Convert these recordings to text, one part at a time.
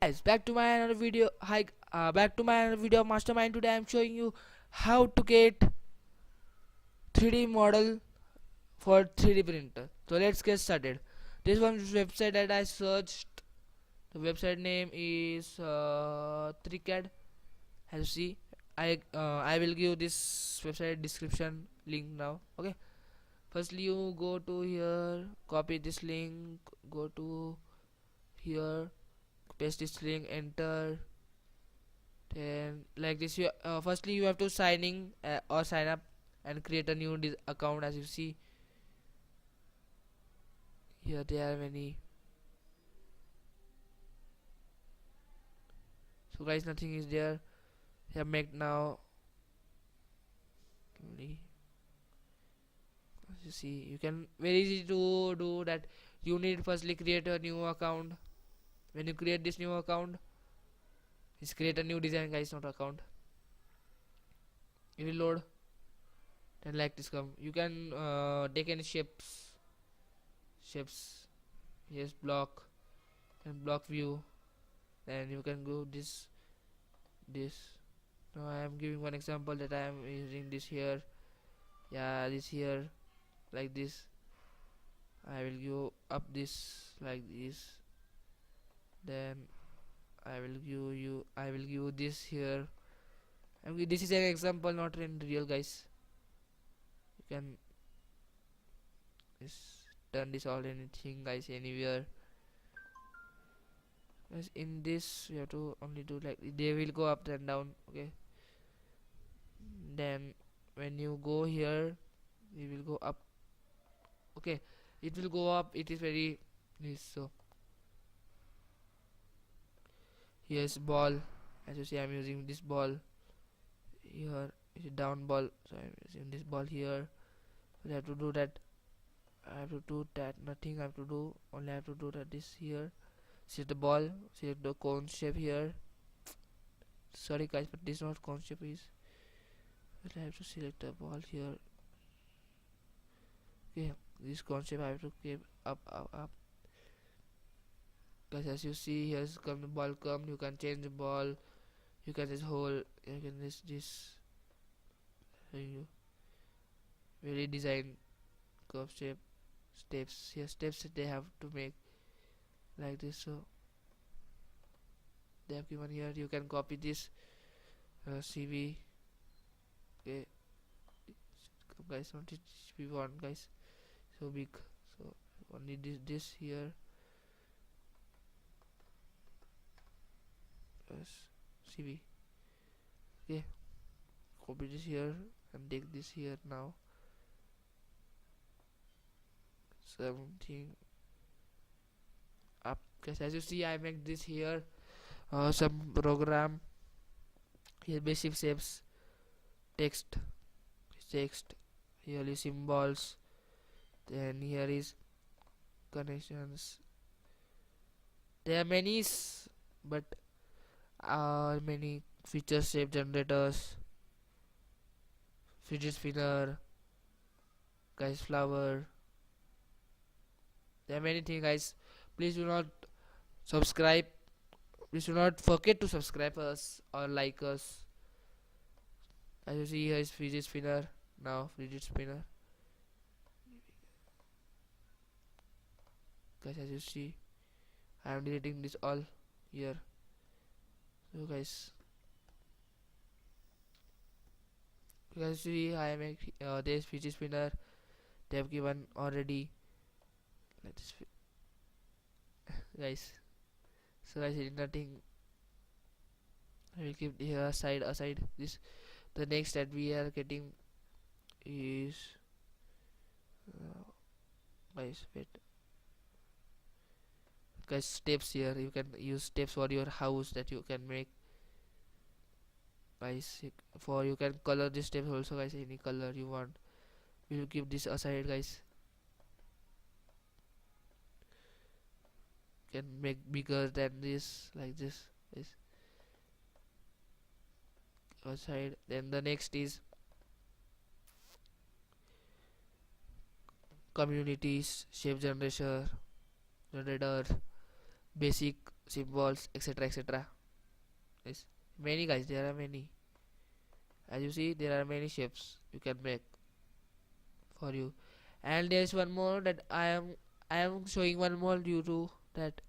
Guys, back to my another video. Back to my another video of Mastermind. Today I'm showing you how to get 3D model for 3D printer. So let's get started. This one website that I searched. The website name is 3CAD. As you see, I will give this website description link now. Okay. Firstly, you go to here, copy this link, go to here, paste this link, enter. Then like this, you firstly you have to sign in or sign up and create a new account. As you see here, there are many. So guys, nothing is there. Here, make now. As you see, you can very easy to do that. You need firstly create a new account. When you create this new account, just create a new design, guys, not account. It will load. Then like this come. You can take any shapes. Yes, block and block view. Then you can go this. Now I am giving one example that I am using this here. Yeah, this here, like this. I will go up this like this. Then I will give you this here. And this is an example, not in real, guys. You can just turn this all anything, guys, anywhere. As in this, you have to only do like they will go up and down. Okay. Then when you go here, it will go up. Okay, it will go up. It is very this. So here's ball. As you see, I'm using this ball. Here is a down ball, so I'm using this ball here. I have to do that. I have to do that. Nothing I have to do. Only I have to do that. This here. See the ball. See the cone shape here. Sorry guys, but this is not cone shape is. But I have to select the ball here. Okay, this cone shape I have to keep up. Guys, as you see, here's come the ball come. You can change the ball. You can just hold. You can just this. You very design curve shape steps. Here steps that they have to make like this. So they have given here. You can copy this CV. Okay, guys, not it we want, guys, so big. So only this here. Yes, CV. Okay, copy this here and take this here now. Something up, guys. As you see, I make this here. Some program here, basic shapes, text. Here is symbols. Then here is connections. There are many, but many features, shape generators, fidget spinner, guys, flower. There are many things, guys. Please do not subscribe. Please do not forget to subscribe us or like us. As you see, here is fidget spinner. Now fidget spinner, guys. As you see, I am deleting this all here. So guys, see, I make this fidget spinner. They have given already like this, guys. So guys, it nothing. I will keep here aside. This the next that we are getting is guys, wait, guys, steps here. You can use steps for your house that you can make, guys. For you can color these steps also, guys, any color you want. We will keep this aside, guys. Can make bigger than this, like this, guys, aside. Then the next is communities, shape generator, basic symbols, etc., etc. Yes, many guys, there are many. As you see, there are many shapes you can make for you. And there is one more that I am showing one more due to that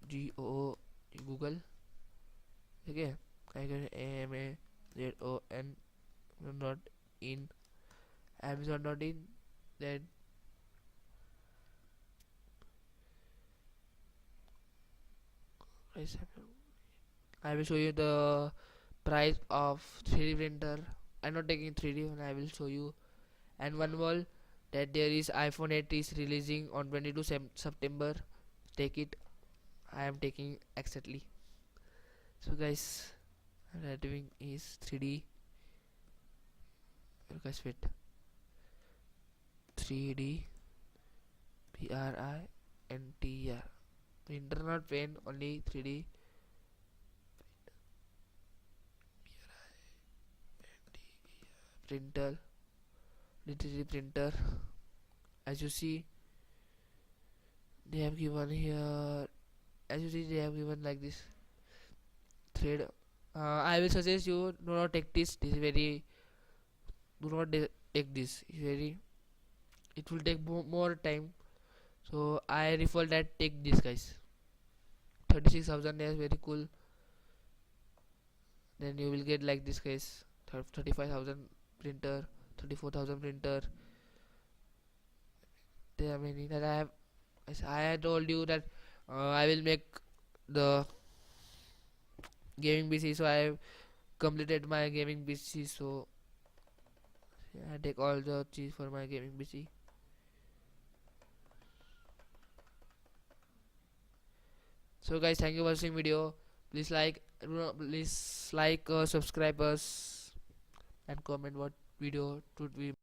GO Google. Okay, I can AMAZON not in Amazon not in. Then I will show you the price of 3D printer. I'm not taking 3D one, I will show you. And one more that there is iPhone 8 is releasing on 22 September. Take it. I am taking exactly. So guys, doing is 3D. Guys, wait. 3D printer. Printer not pen, only 3D printer. 3D printer. As you see, they have given here. As you see, they have given like this thread. I will suggest you do not take this. This is very. Do not take this. It's very. It will take more time. So I refer that take this, guys. 36,000 is very cool. Then you will get like this, guys. 35,000 printer, 34,000 printer. There are many that I have. As I had told you that I will make the gaming PC, so I have completed my gaming PC. So I take all the cheese for my gaming PC. So guys, thank you for watching video. Please like, subscribe us, and comment what video should we